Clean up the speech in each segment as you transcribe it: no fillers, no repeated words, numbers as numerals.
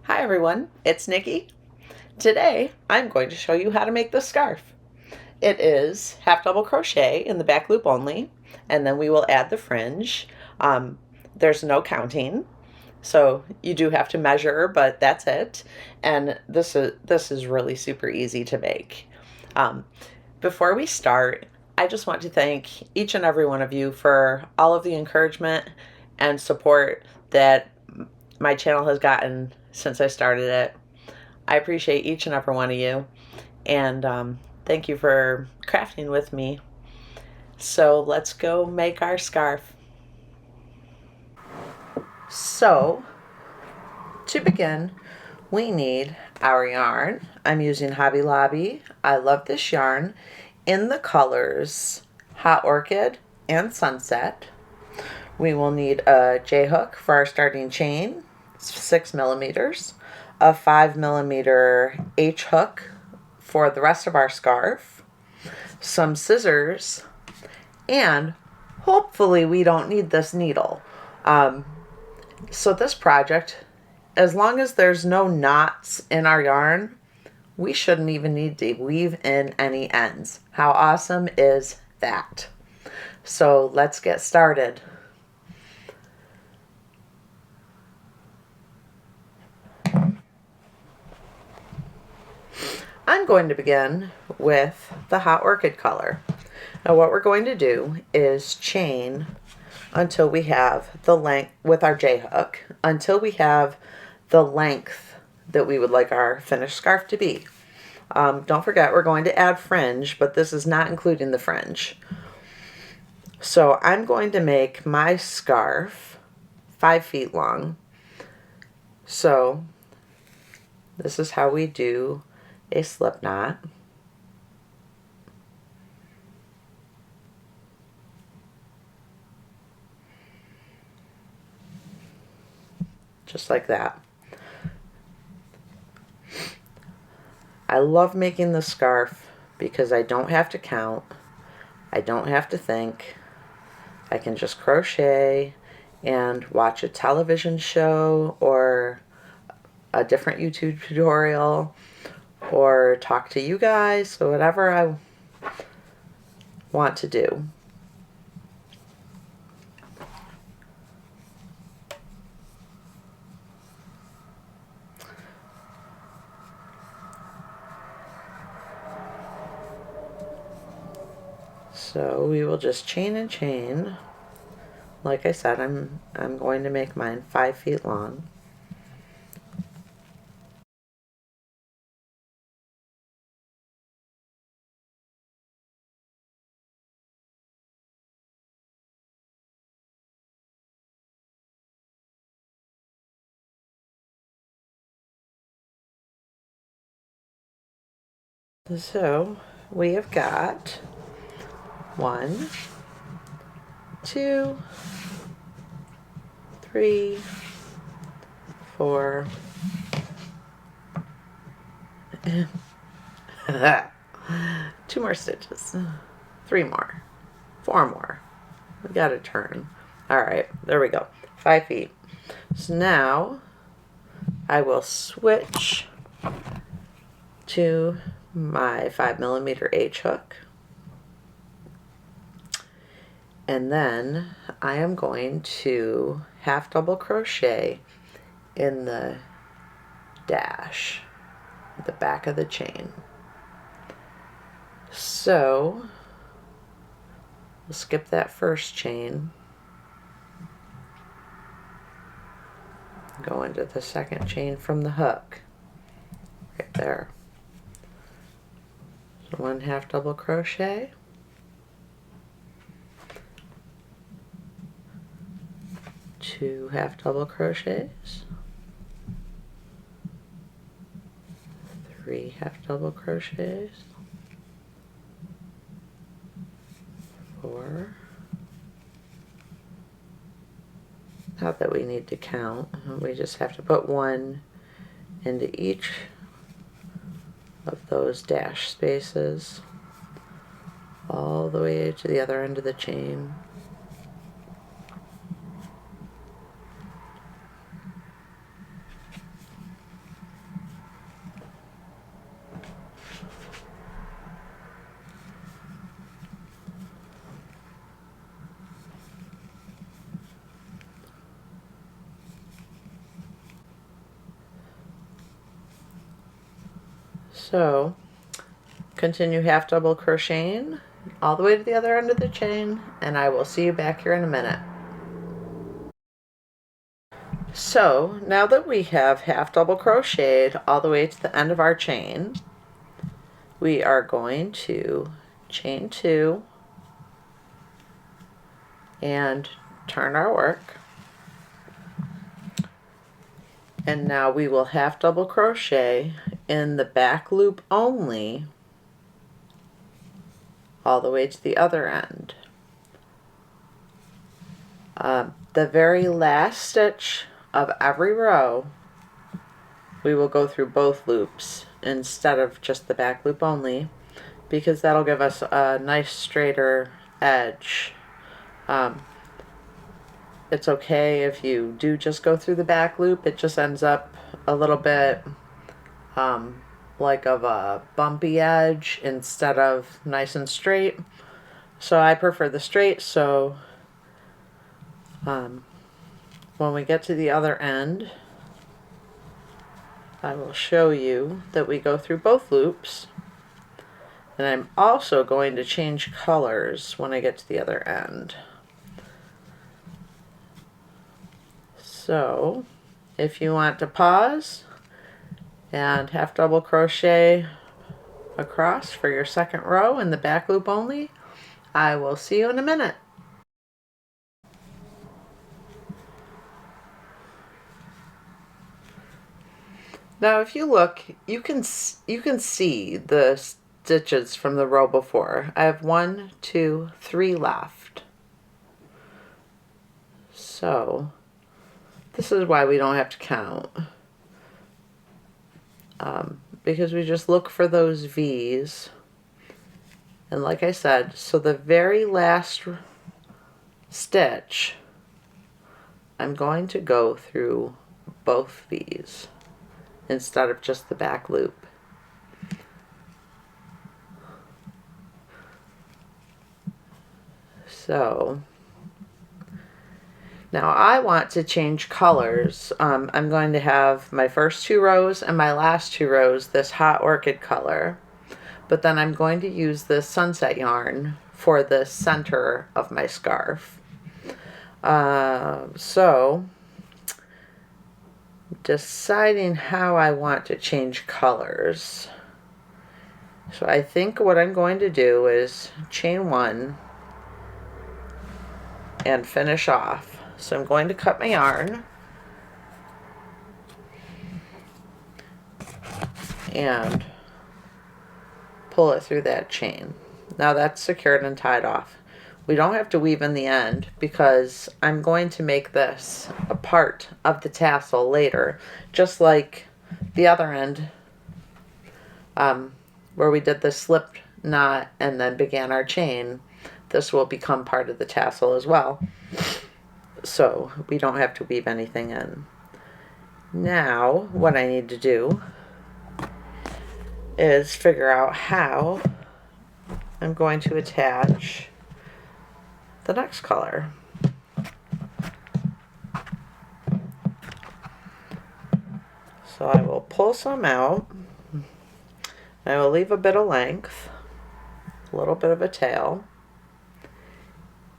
Hi everyone, it's Nikki. Today I'm going to show you how to make this scarf. It is half double crochet in the back loop only, and then we will add the fringe. There's no counting, so you do have to measure, but that's it. And this is really super easy to make. Um, Before we start, I just want to thank each and every one of you for all of the encouragement and support that my channel has gotten since I started it. I appreciate each and every one of you, and thank you for crafting with me. So let's go make our scarf. So to begin, we need our yarn. I'm using Hobby Lobby. I love this yarn in the colors Hot Orchid and Sunset. We will need a J-hook for our starting chain, 6 millimeters, a 5 millimeter H-hook for the rest of our scarf, some scissors, and hopefully we don't need this needle. So this project, as long as there's no knots in our yarn, we shouldn't even need to weave in any ends. How awesome is that? So let's get started. I'm going to begin with the Hot Orchid color. Now what we're going to do is chain until we have the length, with our J-hook, until we have the length that we would like our finished scarf to be. Don't forget we're going to add fringe, but this is not including the fringe. So I'm going to make my scarf 5 feet long. So this is how we do a slip knot. Just like that. I love making the scarf because I don't have to count. I don't have to think. I can just crochet and watch a television show or a different YouTube tutorial or talk to you guys, so whatever I want to do. So we will just chain and chain. Like I said, I'm going to make mine 5 feet long. So we have got 1, 2, 3, 4, 2 more stitches, 3 more, 4 more. We got to turn. All right, there we go. 5 feet. So now I will switch to my 5 millimeter H hook, and then I am going to half double crochet in the dash at the back of the chain. So we'll skip that first chain, go into the second chain from the hook right there. So 1 half double crochet, 2 half double crochets, 3 half double crochets, 4. Not that we need to count, we just have to put 1 into each of those dash spaces all the way to the other end of the chain. So continue half double crocheting all the way to the other end of the chain, and I will see you back here in a minute. So now that we have half double crocheted all the way to the end of our chain, we are going to chain 2 and turn our work. And now we will half double crochet in the back loop only all the way to the other end. The very last stitch of every row, we will go through both loops instead of just the back loop only, because that'll give us a nice straighter edge. It's okay if you do just go through the back loop. It just ends up a little bit like of a bumpy edge instead of nice and straight. So I prefer the straight. So when we get to the other end, I will show you that we go through both loops. And I'm also going to change colors when I get to the other end. So if you want to pause and half double crochet across for your second row in the back loop only, I will see you in a minute. Now if you look, you can see the stitches from the row before. I have 1, 2, 3 left. So this is why we don't have to count, because we just look for those V's. And like I said, so the very last stitch, I'm going to go through both V's instead of just the back loop. So now I want to change colors. I'm going to have my first 2 rows and my last 2 rows this hot orchid color, but then I'm going to use this sunset yarn for the center of my scarf. So deciding how I want to change colors. So I think what I'm going to do is chain 1 and finish off. So I'm going to cut my yarn and pull it through that chain. Now that's secured and tied off. We don't have to weave in the end because I'm going to make this a part of the tassel later, just like the other end where we did the slip knot and then began our chain. This will become part of the tassel as well, so we don't have to weave anything in. Now what I need to do is figure out how I'm going to attach the next color. So I will pull some out. I will leave a bit of length, a little bit of a tail,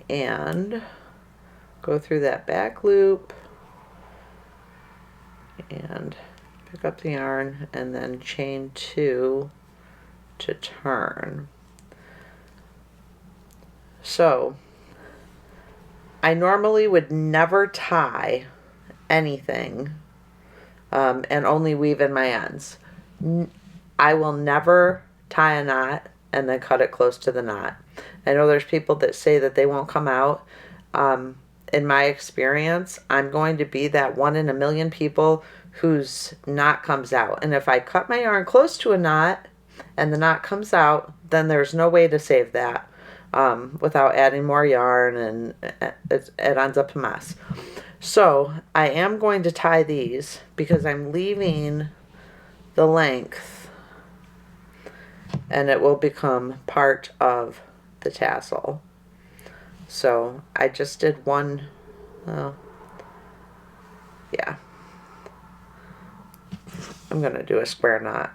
and go through that back loop and pick up the yarn and then chain 2 to turn. So I normally would never tie anything and only weave in my ends. I will never tie a knot and then cut it close to the knot. I know there's people that say that they won't come out. In my experience, I'm going to be that 1 in a million people whose knot comes out. And if I cut my yarn close to a knot and the knot comes out, then there's no way to save that without adding more yarn, and it ends up a mess. So I am going to tie these because I'm leaving the length and it will become part of the tassel. So I just did one, yeah, I'm gonna do a square knot.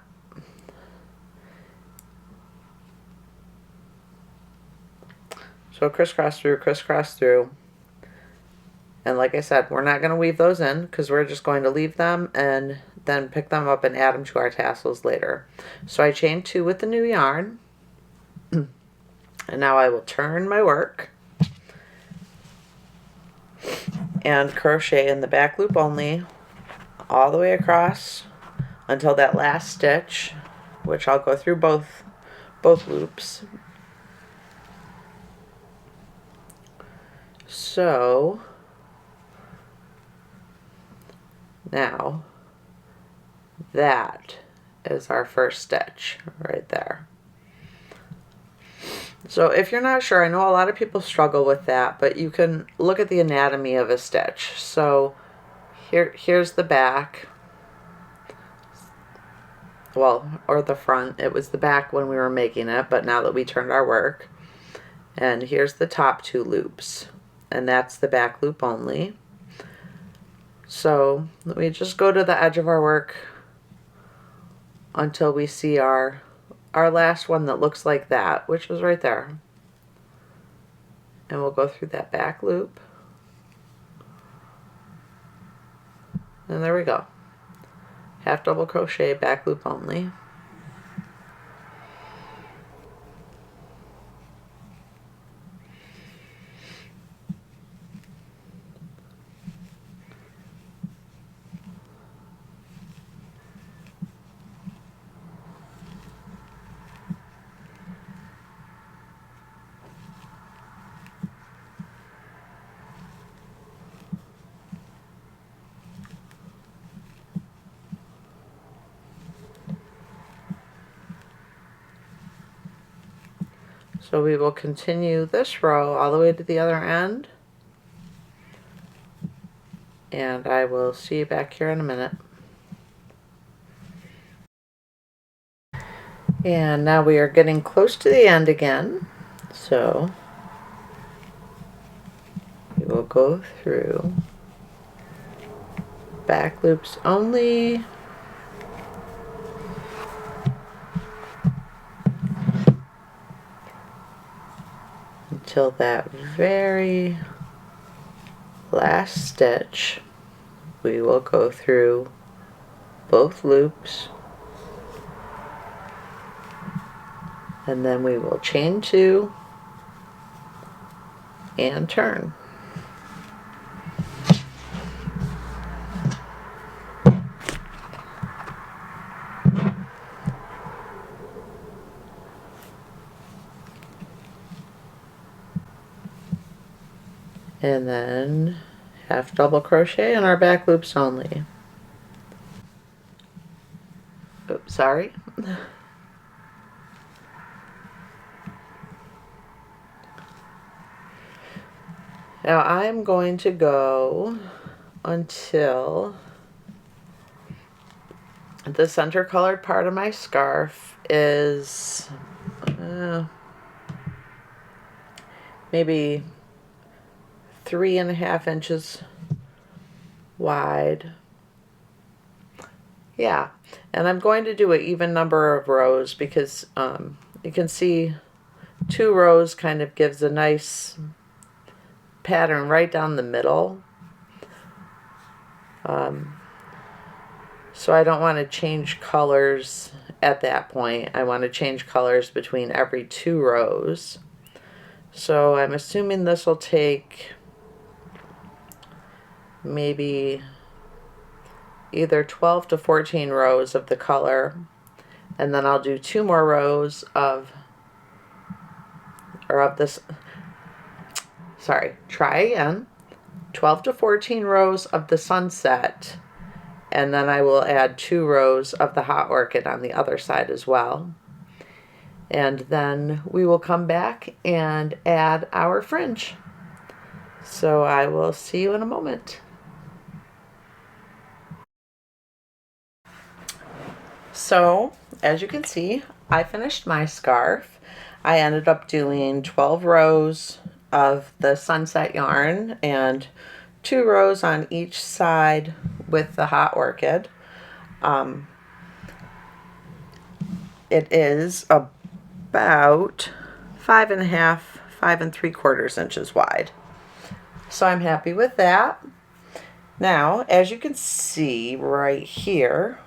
So crisscross through. And like I said, we're not going to weave those in because we're just going to leave them and then pick them up and add them to our tassels later. So I chained 2 with the new yarn. And now I will turn my work and crochet in the back loop only all the way across until that last stitch, which I'll go through both loops. So now that is our first stitch right there. So if you're not sure, I know a lot of people struggle with that, but you can look at the anatomy of a stitch. So here's the back. Well, or the front. It was the back when we were making it, but now that we turned our work. And here's the top 2 loops. And that's the back loop only. So we just go to the edge of our work until we see our last one that looks like that, which was right there. And we'll go through that back loop. And there we go. Half double crochet, back loop only. So we will continue this row all the way to the other end. And I will see you back here in a minute. And now we are getting close to the end again. So we will go through back loops only. Until that very last stitch, we will go through both loops, and then we will chain 2 and turn. And then half double crochet in our back loops only. Oops, sorry. Now I'm going to go until the center colored part of my scarf is maybe 3.5 inches wide. Yeah, and I'm going to do an even number of rows because you can see 2 rows kind of gives a nice pattern right down the middle. So I don't want to change colors at that point. I want to change colors between every 2 rows. So I'm assuming this will take maybe either 12 to 14 rows of the color, and then I'll do 2 more rows of this, sorry, try again, 12 to 14 rows of the sunset, and then I will add 2 rows of the hot orchid on the other side as well. And then we will come back and add our fringe. So I will see you in a moment. So, as you can see, I finished my scarf. I ended up doing 12 rows of the sunset yarn and 2 rows on each side with the hot orchid. It is about 5.5 5 3/4 inches wide. So I'm happy with that. Now, as you can see right here,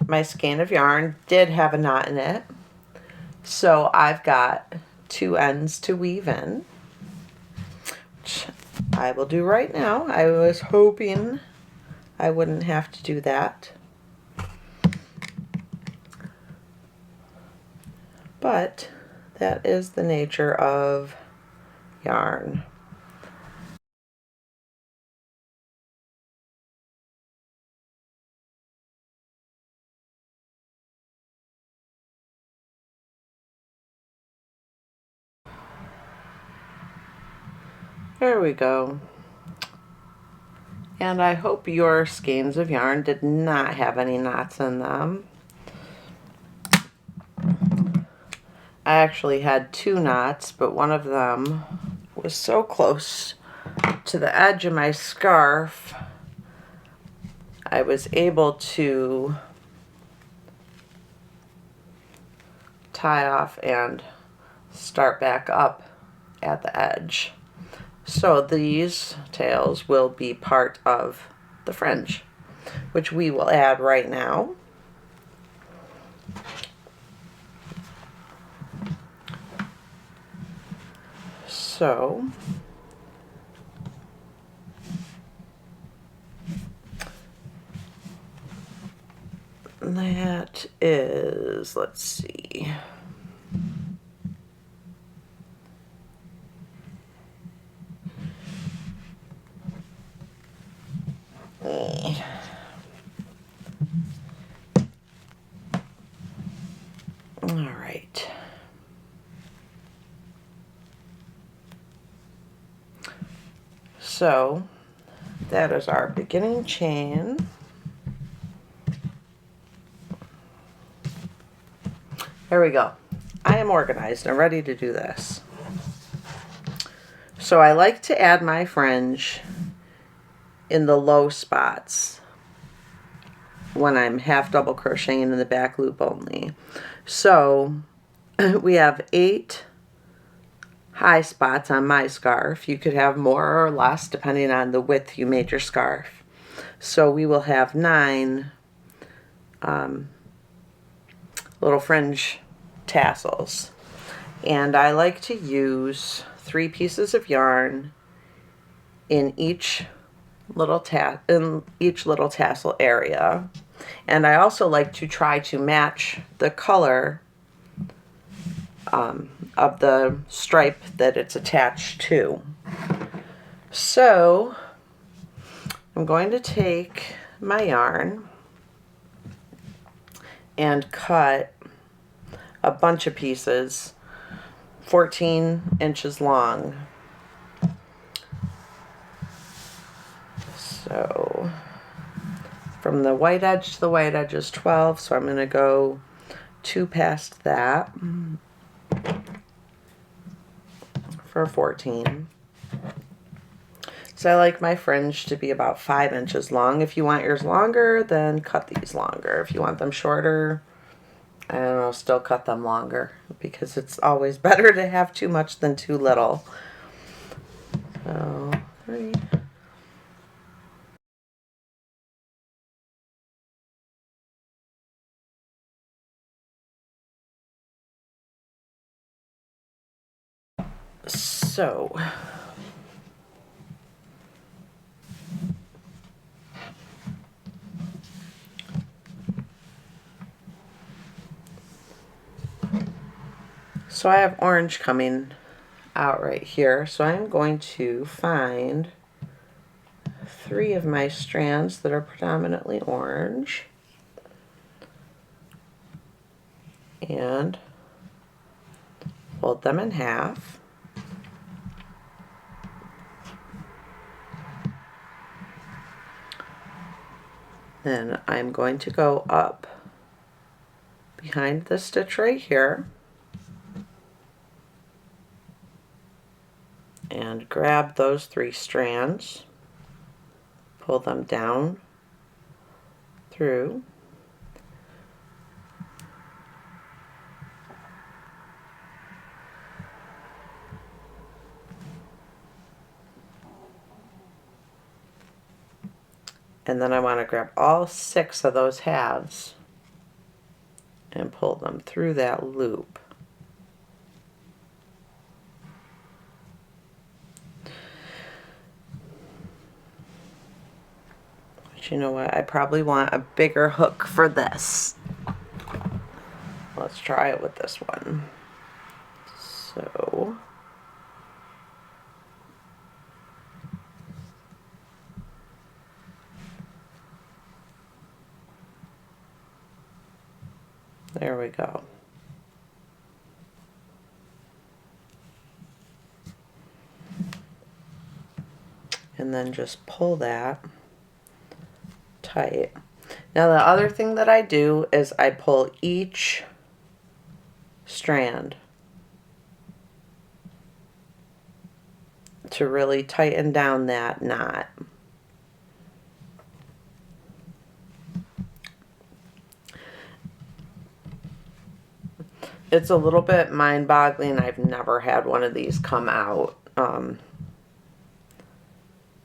my skein of yarn did have a knot in it. So I've got 2 ends to weave in, which I will do right now. I was hoping I wouldn't have to do that, but that is the nature of yarn. There we go. And I hope your skeins of yarn did not have any knots in them. I actually had 2 knots, but one of them was so close to the edge of my scarf, I was able to tie off and start back up at the edge. So these tails will be part of the fringe, which we will add right now. So that is, let's see, all right. So that is our beginning chain. There we go. I am organized and ready to do this. So I like to add my fringe in the low spots when I'm half double crocheting in the back loop only. So we have 8 high spots on my scarf. You could have more or less depending on the width you made your scarf. So we will have 9 little fringe tassels. And I like to use 3 pieces of yarn in each little tassel area. And I also like to try to match the color of the stripe that it's attached to. So I'm going to take my yarn and cut a bunch of pieces 14 inches long. So from the white edge to the white edge is 12, so I'm going to go 2 past that for 14. So I like my fringe to be about 5 inches long. If you want yours longer, then cut these longer. If you want them shorter, I don't know, still cut them longer, because it's always better to have too much than too little. So 3. So I have orange coming out right here, so I'm going to find 3 of my strands that are predominantly orange and fold them in half. Then I'm going to go up behind the stitch right here and grab those 3 strands, pull them down through, And then I want to grab all 6 of those halves and pull them through that loop. But you know what? I probably want a bigger hook for this. Let's try it with this one. So there we go. And then just pull that tight. Now the other thing that I do is I pull each strand to really tighten down that knot. It's a little bit mind-boggling. I've never had one of these come out.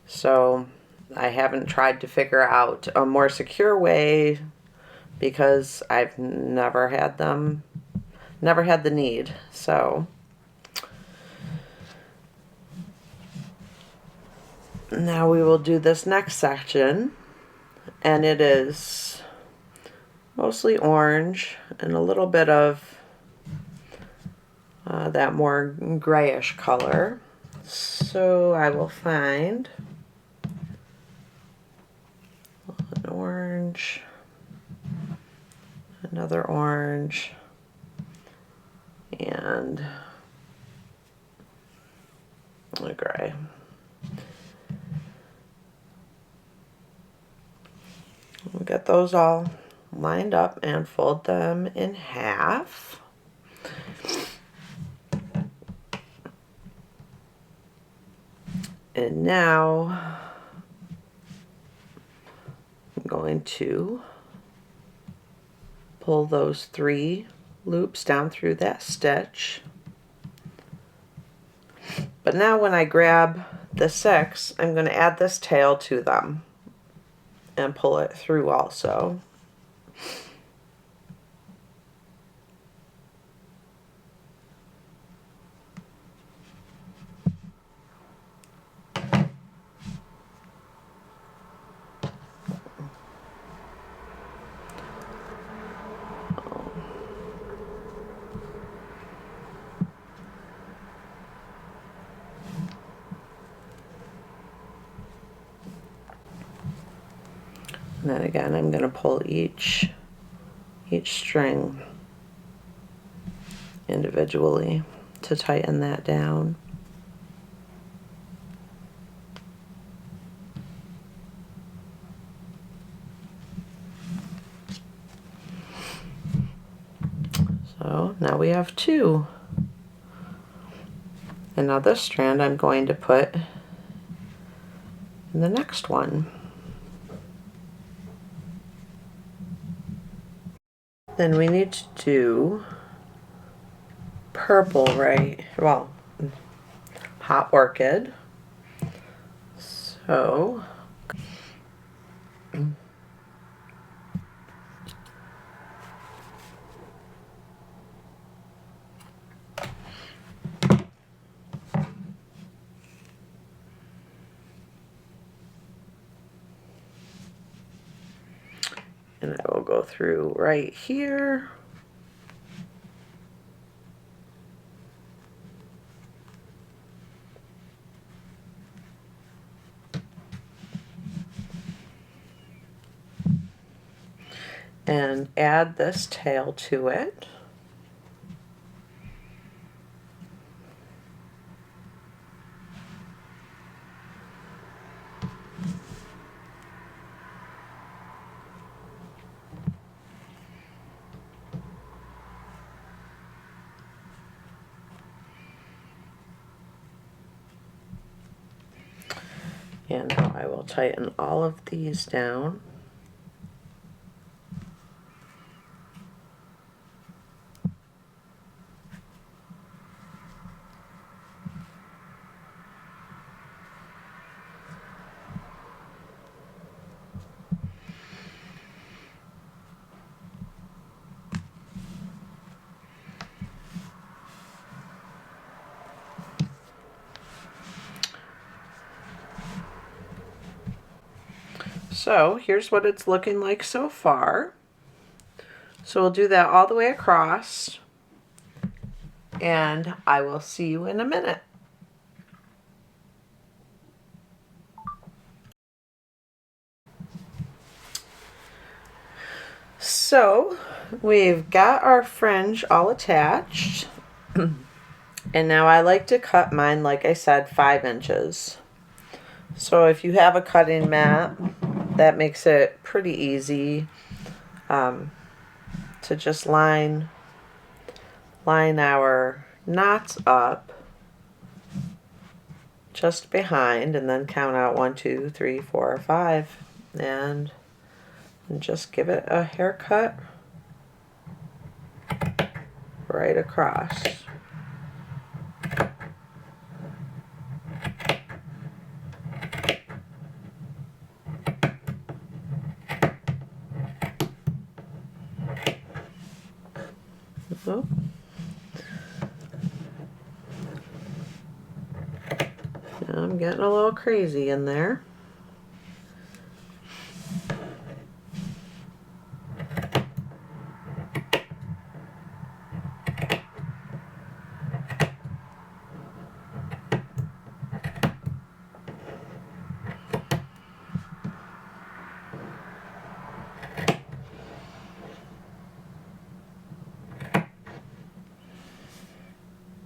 So I haven't tried to figure out a more secure way because I've never had them, never had the need. So now we will do this next section, and it is mostly orange and a little bit of that more grayish color. So I will find an orange, another orange, and a gray. We'll get those all lined up and fold them in half. And now I'm going to pull those 3 loops down through that stitch. But now when I grab the 6, I'm going to add this tail to them and pull it through also. And then again, I'm going to pull each string individually to tighten that down. So now we have 2. And now this strand I'm going to put in the next one. Then we need to do purple, right? Well, hot orchid. So and I will go through right here. And add this tail to it. And now I will tighten all of these down. So here's what it's looking like so far. So we'll do that all the way across, and I will see you in a minute. So we've got our fringe all attached. And now I like to cut mine, like I said, 5 inches. So if you have a cutting mat, that makes it pretty easy to just line our knots up just behind, and then count out 1, 2, 3, 4, 5, and just give it a haircut right across. Oh. I'm getting a little crazy in there.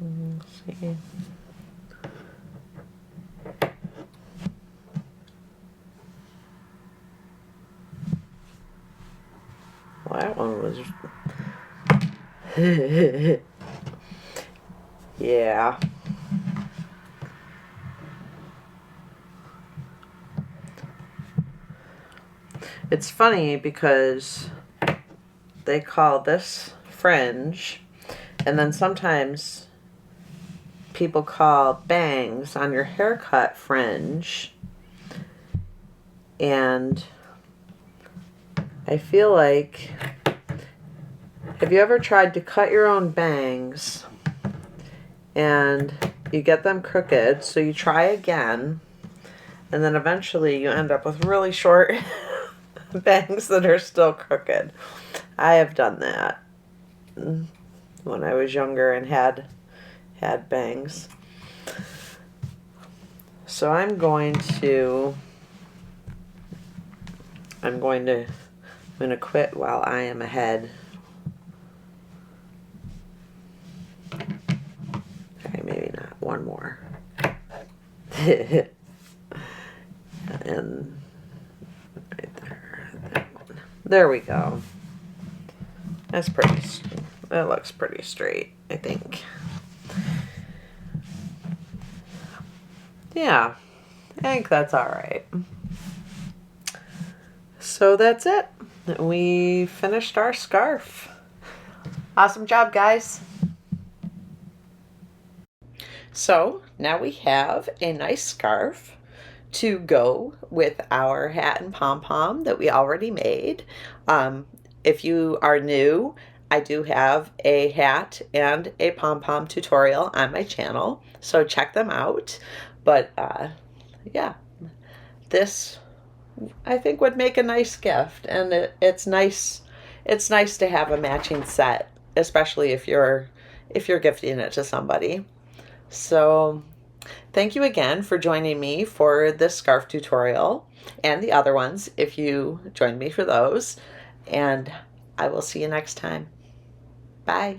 Let's see. Well, that one was... yeah. It's funny because they call this fringe, and then sometimes people call bangs on your haircut fringe. And I feel like, have you ever tried to cut your own bangs and you get them crooked, so you try again, and then eventually you end up with really short bangs that are still crooked? I have done that when I was younger and had bangs. So I'm going to quit while I am ahead. Okay, maybe not. One more. And right there. That one. There we go. That looks pretty straight, I think. Yeah, I think that's all right. So that's it. We finished our scarf. Awesome job, guys. So now we have a nice scarf to go with our hat and pom-pom that we already made. If you are new, I do have a hat and a pom-pom tutorial on my channel, so check them out. But yeah, this I think would make a nice gift, and it's nice to have a matching set, especially if you're gifting it to somebody. So thank you again for joining me for this scarf tutorial and the other ones if you joined me for those, and I will see you next time. Bye.